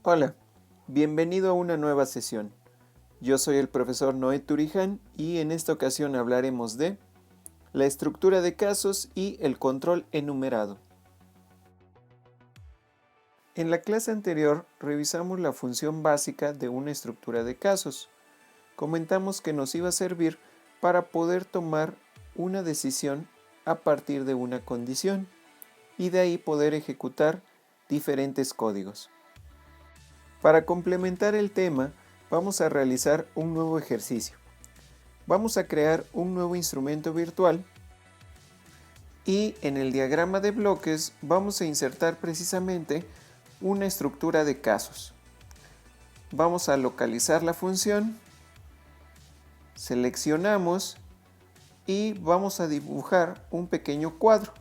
Hola, bienvenido a una nueva sesión. Yo soy el profesor Noé Turiján y en esta ocasión hablaremos de la estructura de casos y el control enumerado. En la clase anterior revisamos la función básica de una estructura de casos. Comentamos que nos iba a servir para poder tomar una decisión a partir de una condición y de ahí poder ejecutar diferentes códigos. Para complementar el tema, vamos a realizar un nuevo ejercicio. Vamos a crear un nuevo instrumento virtual y en el diagrama de bloques vamos a insertar precisamente una estructura de casos. Vamos a localizar la función, seleccionamos y vamos a dibujar un pequeño cuadro.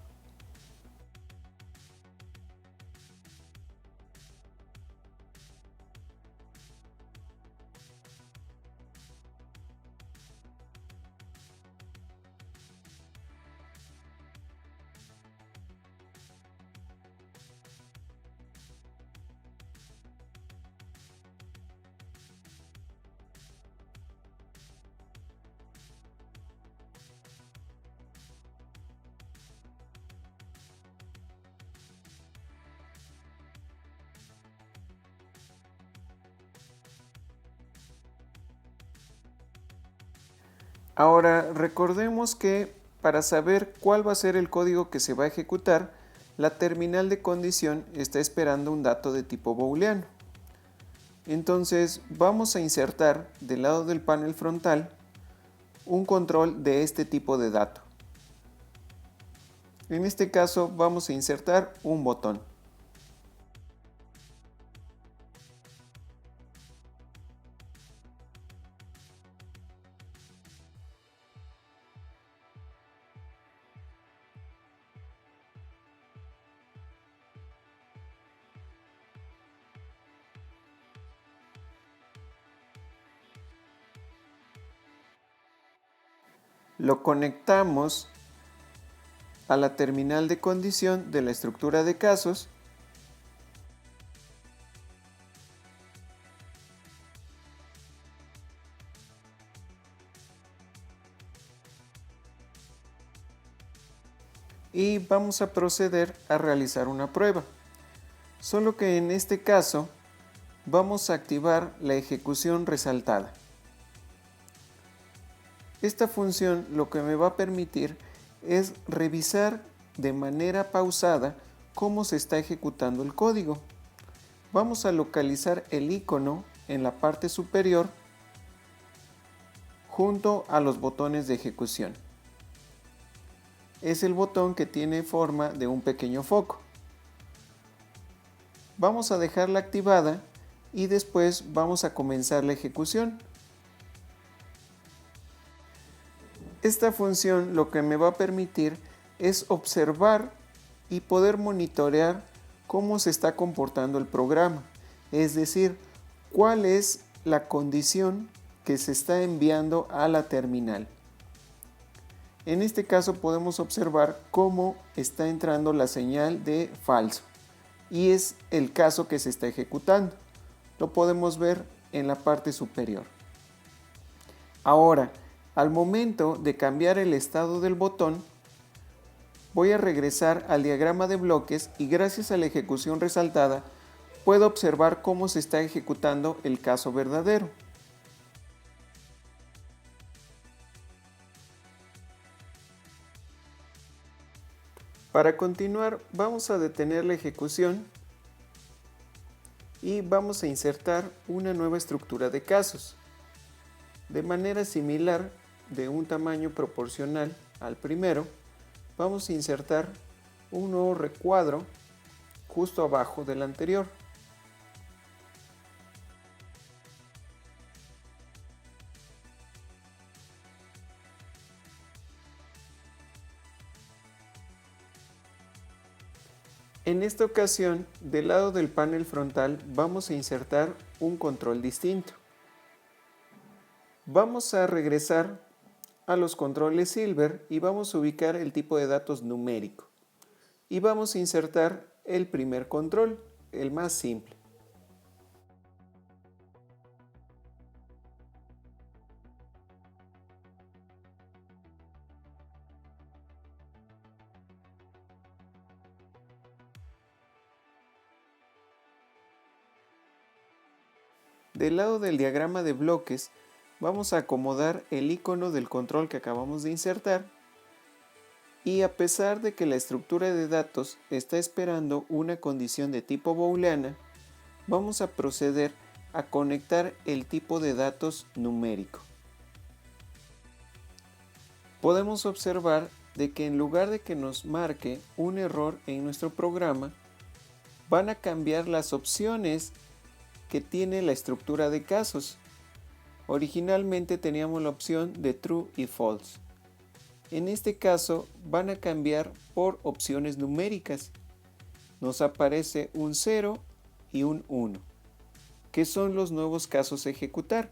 Ahora recordemos que para saber cuál va a ser el código que se va a ejecutar, la terminal de condición está esperando un dato de tipo booleano. Entonces vamos a insertar del lado del panel frontal un control de este tipo de dato. En este caso vamos a insertar un botón. Lo conectamos a la terminal de condición de la estructura de casos y vamos a proceder a realizar una prueba. Solo que en este caso vamos a activar la ejecución resaltada. Esta función lo que me va a permitir es revisar de manera pausada cómo se está ejecutando el código. Vamos a localizar el icono en la parte superior junto a los botones de ejecución. Es el botón que tiene forma de un pequeño foco. Vamos a dejarla activada y después vamos a comenzar la ejecución. Esta función lo que me va a permitir es observar y poder monitorear cómo se está comportando el programa, es decir, cuál es la condición que se está enviando a la terminal. En este caso podemos observar cómo está entrando la señal de falso y es el caso que se está ejecutando. Lo podemos ver en la parte superior. Ahora, al momento de cambiar el estado del botón, voy a regresar al diagrama de bloques y gracias a la ejecución resaltada puedo observar cómo se está ejecutando el caso verdadero. Para continuar, vamos a detener la ejecución y vamos a insertar una nueva estructura de casos. De manera similar, de un tamaño proporcional al primero, vamos a insertar un nuevo recuadro justo abajo del anterior. En esta ocasión, del lado del panel frontal, vamos a insertar un control distinto. Vamos a regresar a los controles Silver y vamos a ubicar el tipo de datos numérico. Y vamos a insertar el primer control, el más simple. Del lado del diagrama de bloques, vamos a acomodar el icono del control que acabamos de insertar, y a pesar de que la estructura de datos está esperando una condición de tipo booleana, vamos a proceder a conectar el tipo de datos numérico. Podemos observar de que en lugar de que nos marque un error en nuestro programa, van a cambiar las opciones que tiene la estructura de casos. Originalmente teníamos la opción de true y false. En este caso van a cambiar por opciones numéricas. Nos aparece un 0 y un 1, que son los nuevos casos a ejecutar.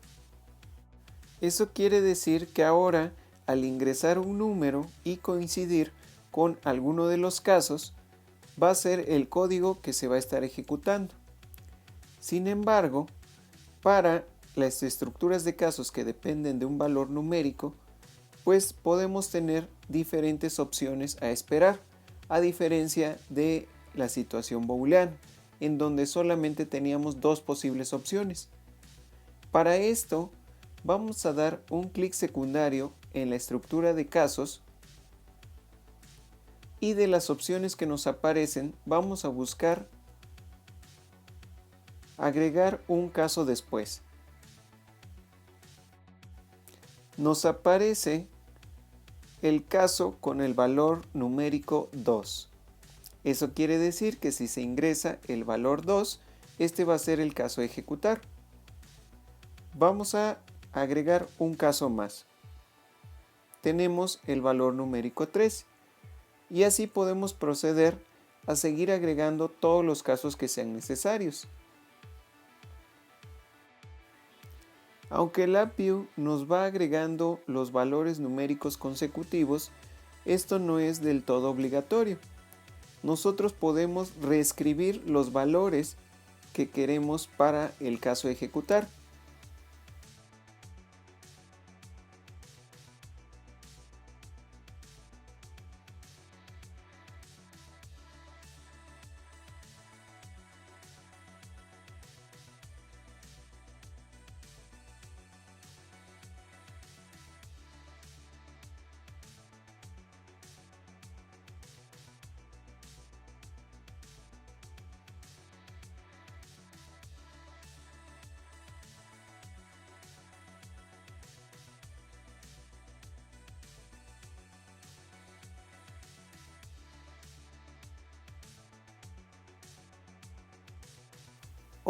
Eso quiere decir que ahora, al ingresar un número y coincidir con alguno de los casos, va a ser el código que se va a estar ejecutando. Sin embargo, para las estructuras de casos que dependen de un valor numérico, pues podemos tener diferentes opciones a esperar, a diferencia de la situación booleana, en donde solamente teníamos dos posibles opciones. Para esto, vamos a dar un clic secundario en la estructura de casos, y de las opciones que nos aparecen vamos a buscar agregar un caso después. Nos aparece el caso con el valor numérico 2. Eso quiere decir que si se ingresa el valor 2, este va a ser el caso a ejecutar. Vamos a agregar un caso más. Tenemos el valor numérico 3 y así podemos proceder a seguir agregando todos los casos que sean necesarios. Aunque el AppView nos va agregando los valores numéricos consecutivos, esto no es del todo obligatorio. Nosotros podemos reescribir los valores que queremos para el caso a ejecutar.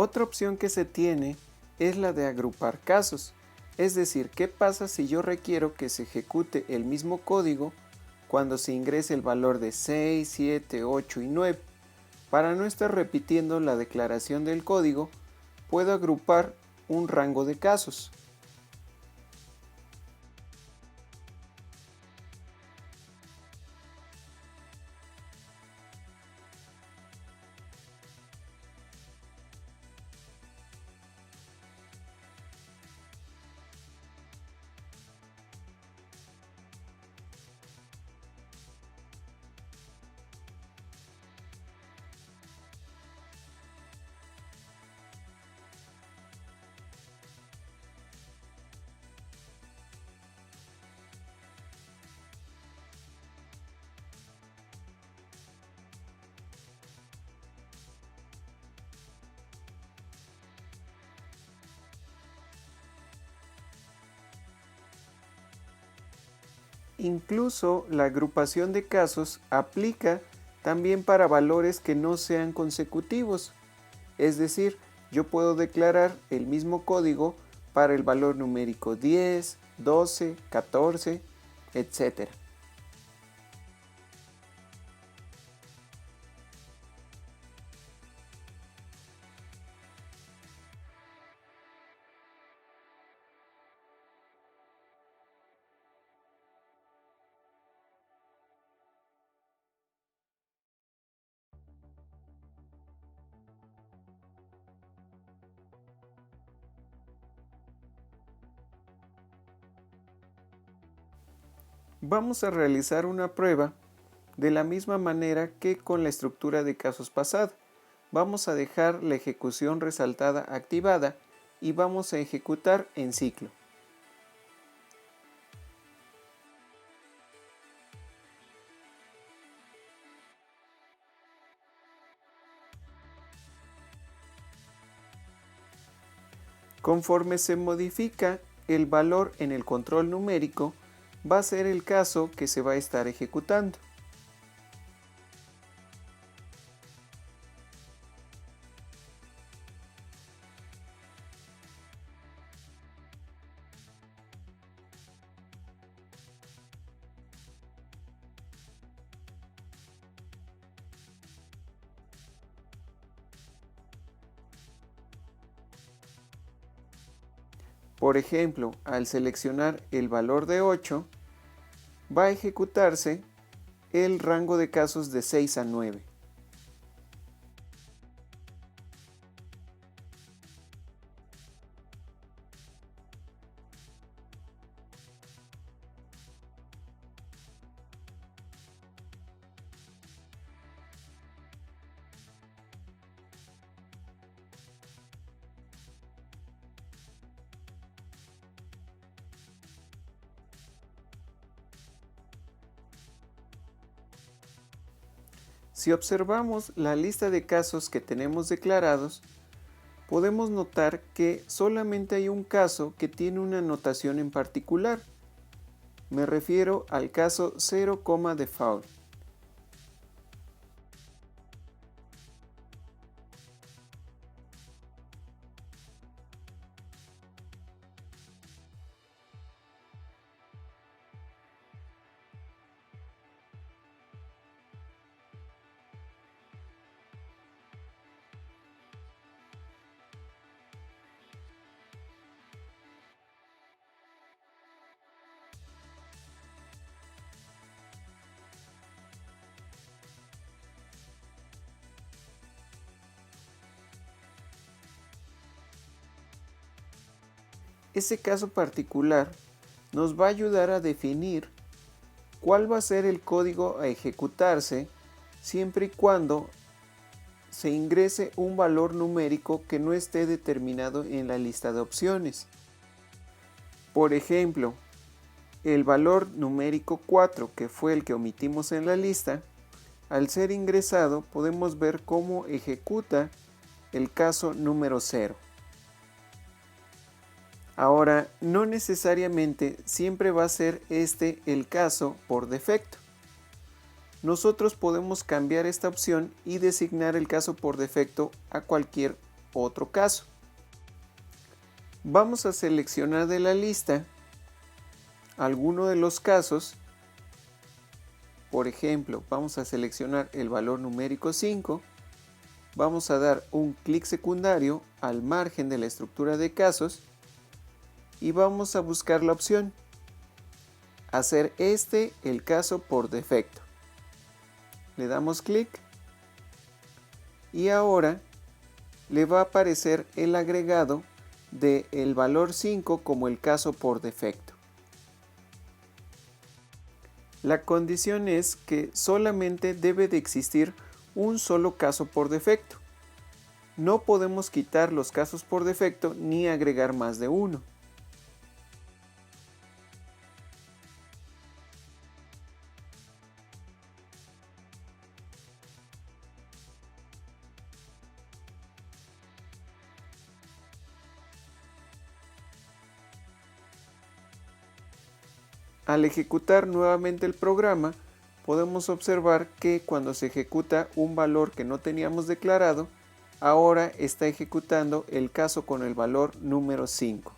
Otra opción que se tiene es la de agrupar casos, es decir, ¿qué pasa si yo requiero que se ejecute el mismo código cuando se ingrese el valor de 6, 7, 8 y 9? Para no estar repitiendo la declaración del código, puedo agrupar un rango de casos. Incluso la agrupación de casos aplica también para valores que no sean consecutivos. Es decir, yo puedo declarar el mismo código para el valor numérico 10, 12, 14, etc. Vamos a realizar una prueba de la misma manera que con la estructura de casos pasada. Vamos a dejar la ejecución resaltada activada y vamos a ejecutar en ciclo. Conforme se modifica el valor en el control numérico, va a ser el caso que se va a estar ejecutando. Por ejemplo, al seleccionar el valor de 8, va a ejecutarse el rango de casos de 6 a 9. Si observamos la lista de casos que tenemos declarados, podemos notar que solamente hay un caso que tiene una notación en particular. Me refiero al caso 0, default. Ese caso particular nos va a ayudar a definir cuál va a ser el código a ejecutarse siempre y cuando se ingrese un valor numérico que no esté determinado en la lista de opciones. Por ejemplo, el valor numérico 4, que fue el que omitimos en la lista, al ser ingresado podemos ver cómo ejecuta el caso número 0. Ahora, no necesariamente siempre va a ser este el caso por defecto. Nosotros podemos cambiar esta opción y designar el caso por defecto a cualquier otro caso. Vamos a seleccionar de la lista alguno de los casos. Por ejemplo, vamos a seleccionar el valor numérico 5. Vamos a dar un clic secundario al margen de la estructura de casos y vamos a buscar la opción hacer este el caso por defecto. Le damos clic y ahora le va a aparecer el agregado del valor 5 como el caso por defecto. La condición es que solamente debe de existir un solo caso por defecto. No podemos quitar los casos por defecto ni agregar más de uno. Al ejecutar nuevamente el programa, podemos observar que cuando se ejecuta un valor que no teníamos declarado, ahora está ejecutando el caso con el valor número 5.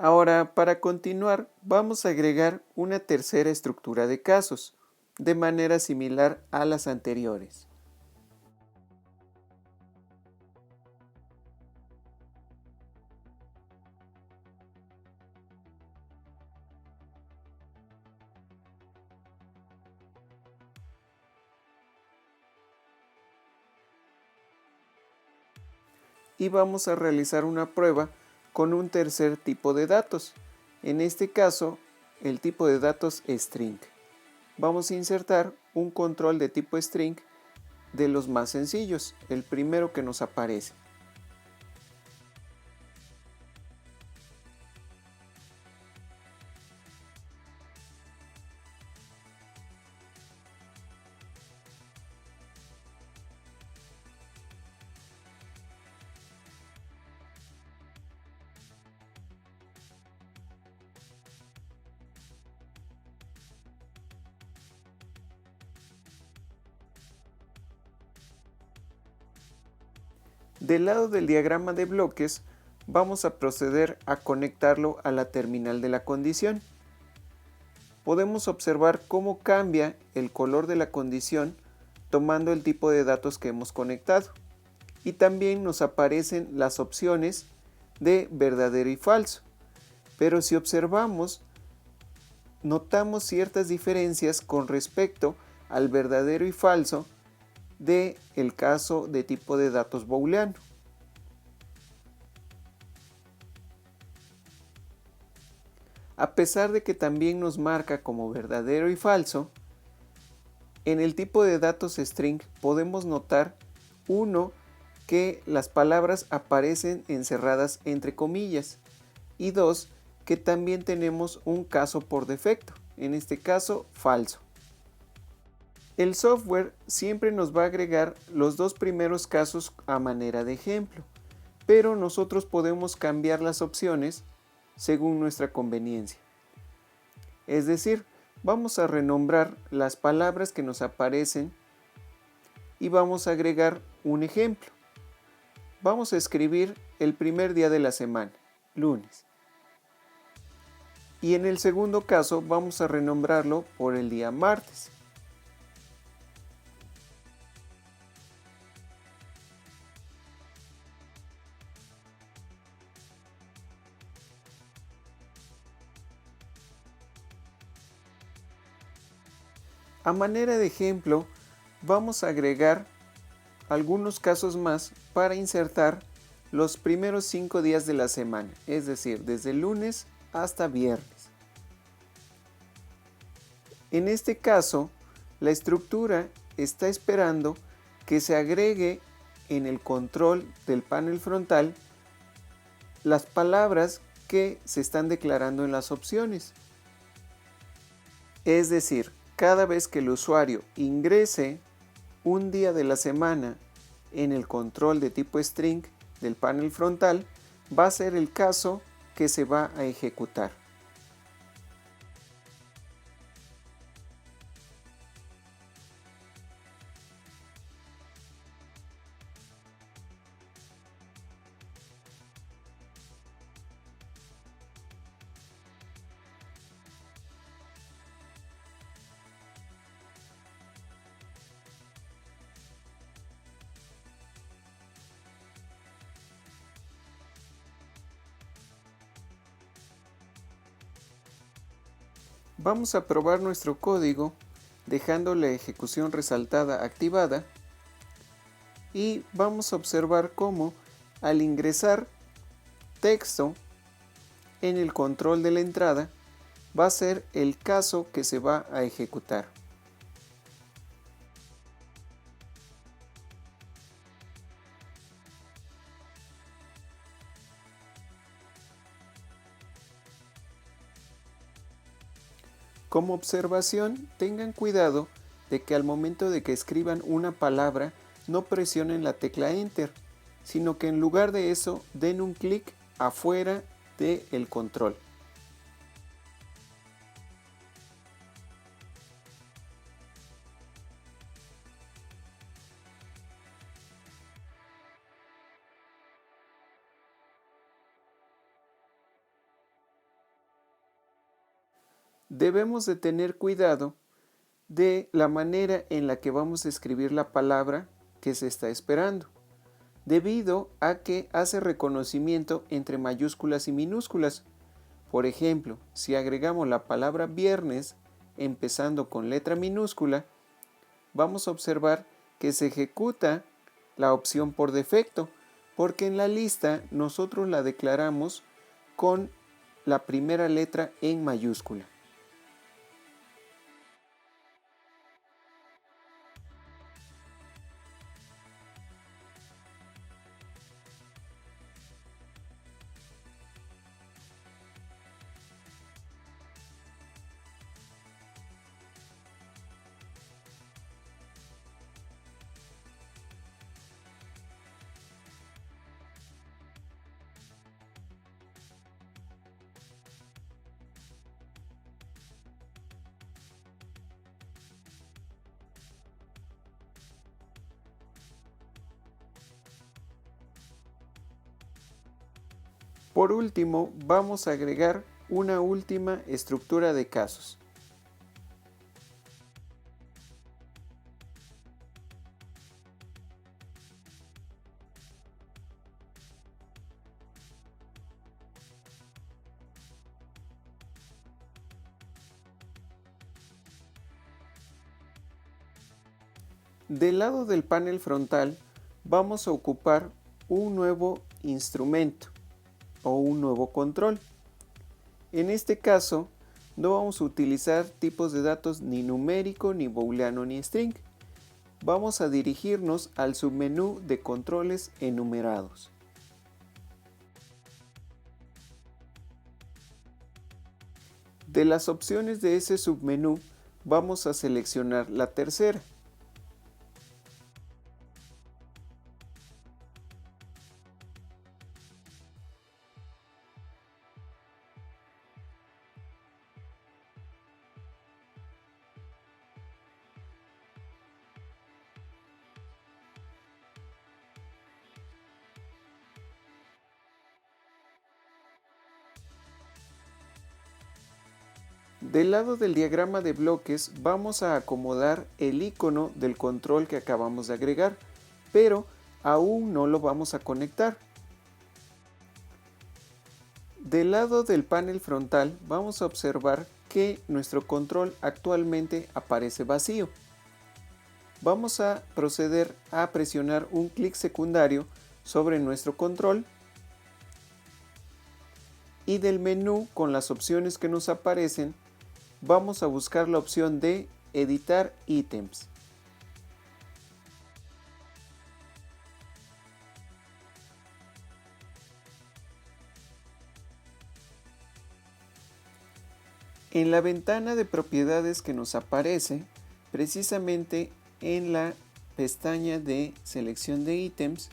Ahora, para continuar, vamos a agregar una tercera estructura de casos, de manera similar a las anteriores. y vamos a realizar una prueba con un tercer tipo de datos. En este caso, el tipo de datos string. Vamos a insertar un control de tipo string de los más sencillos, el primero que nos aparece. Del lado del diagrama de bloques, vamos a proceder a conectarlo a la terminal de la condición. Podemos observar cómo cambia el color de la condición tomando el tipo de datos que hemos conectado. Y también nos aparecen las opciones de verdadero y falso. Pero si observamos, notamos ciertas diferencias con respecto al verdadero y falso del caso de tipo de datos booleano. A pesar de que también nos marca como verdadero y falso, en el tipo de datos string podemos notar, uno, que las palabras aparecen encerradas entre comillas, y dos, que también tenemos un caso por defecto, en este caso falso. El software siempre nos va a agregar los dos primeros casos a manera de ejemplo, pero nosotros podemos cambiar las opciones según nuestra conveniencia. Es decir, vamos a renombrar las palabras que nos aparecen y vamos a agregar un ejemplo. Vamos a escribir el primer día de la semana, lunes. Y en el segundo caso vamos a renombrarlo por el día martes. A manera de ejemplo, vamos a agregar algunos casos más para insertar los primeros 5 días de la semana, es decir, desde el lunes hasta viernes. En este caso, la estructura está esperando que se agregue en el control del panel frontal las palabras que se están declarando en las opciones. Es decir, cada vez que el usuario ingrese un día de la semana en el control de tipo string del panel frontal, va a ser el caso que se va a ejecutar. Vamos a probar nuestro código dejando la ejecución resaltada activada y vamos a observar cómo al ingresar texto en el control de la entrada va a ser el caso que se va a ejecutar. Como observación, tengan cuidado de que al momento de que escriban una palabra no presionen la tecla Enter, sino que en lugar de eso den un clic afuera del control. Debemos de tener cuidado de la manera en la que vamos a escribir la palabra que se está esperando, debido a que hace reconocimiento entre mayúsculas y minúsculas. Por ejemplo, si agregamos la palabra viernes empezando con letra minúscula, vamos a observar que se ejecuta la opción por defecto, Porque en la lista nosotros la declaramos con la primera letra en mayúscula. Por último, vamos a agregar una última estructura de casos. Del lado del panel frontal vamos a ocupar un nuevo instrumento o un nuevo control. En este caso no vamos a utilizar tipos de datos ni numérico, ni booleano, ni string. Vamos a dirigirnos al submenú de controles enumerados. De las opciones de ese submenú vamos a seleccionar la tercera. Del lado del diagrama de bloques vamos a acomodar el icono del control que acabamos de agregar, pero aún no lo vamos a conectar. Del lado del panel frontal vamos a observar que nuestro control actualmente aparece vacío. Vamos a proceder a presionar un clic secundario sobre nuestro control y del menú con las opciones que nos aparecen vamos a buscar la opción de editar ítems. En la ventana de propiedades que nos aparece, precisamente en la pestaña de selección de ítems,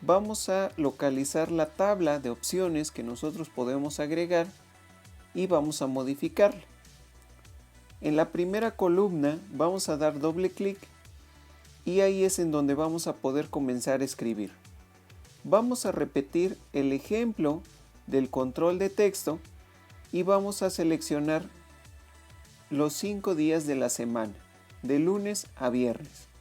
vamos a localizar la tabla de opciones que nosotros podemos agregar y vamos a modificarla. En la primera columna vamos a dar doble clic y ahí es en donde vamos a poder comenzar a escribir. Vamos a repetir el ejemplo del control de texto y vamos a seleccionar los 5 días de la semana, de lunes a viernes.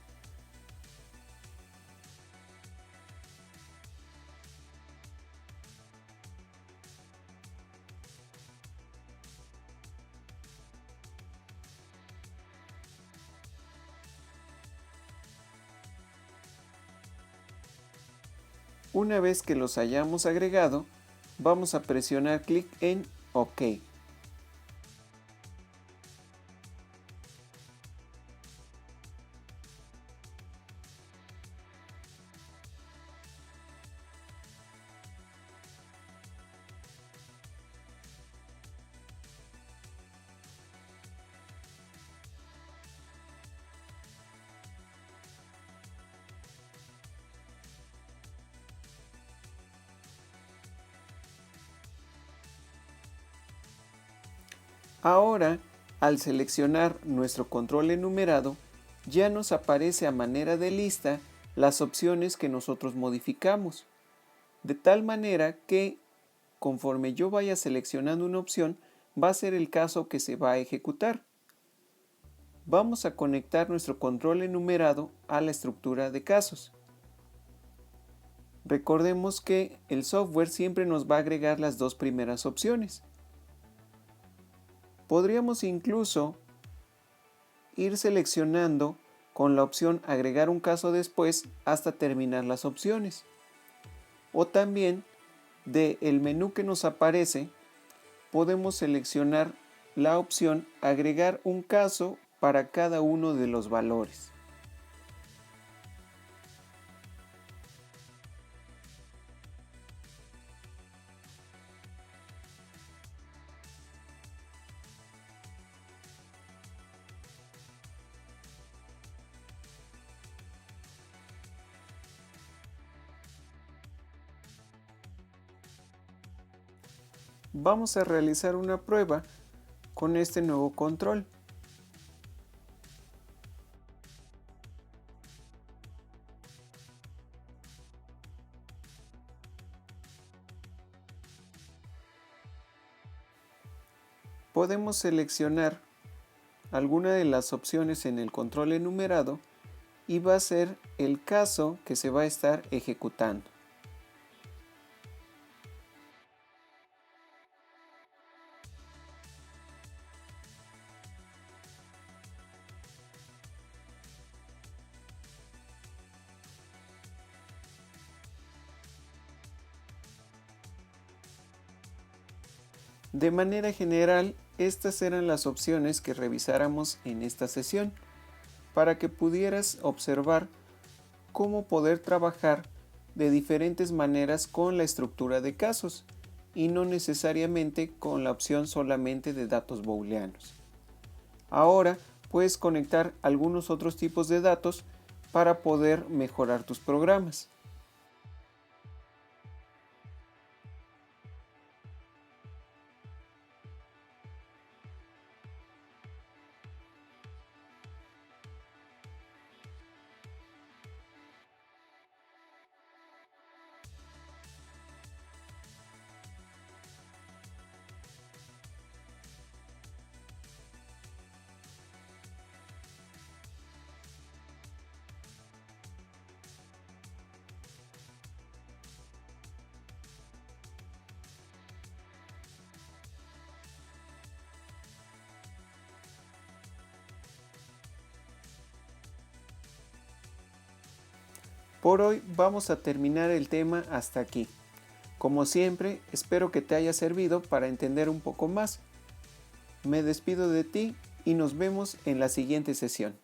Una vez que los hayamos agregado, vamos a presionar clic en OK. Ahora, al seleccionar nuestro control enumerado, ya nos aparece a manera de lista las opciones que nosotros modificamos, de tal manera que conforme yo vaya seleccionando una opción, va a ser el caso que se va a ejecutar. Vamos a conectar nuestro control enumerado a la estructura de casos. Recordemos que el software siempre nos va a agregar las dos primeras opciones. Podríamos incluso ir seleccionando con la opción agregar un caso después hasta terminar las opciones. o también del menú que nos aparece podemos seleccionar la opción agregar un caso para cada uno de los valores. Vamos a realizar una prueba con este nuevo control. Podemos seleccionar alguna de las opciones en el control enumerado y va a ser el caso que se va a estar ejecutando. De manera general, estas eran las opciones que revisáramos en esta sesión, para que pudieras observar cómo poder trabajar de diferentes maneras con la estructura de casos y no necesariamente con la opción solamente de datos booleanos. Ahora puedes conectar algunos otros tipos de datos para poder mejorar tus programas. Por hoy vamos a terminar el tema hasta aquí. Como siempre, espero que te haya servido para entender un poco más. Me despido de ti y nos vemos en la siguiente sesión.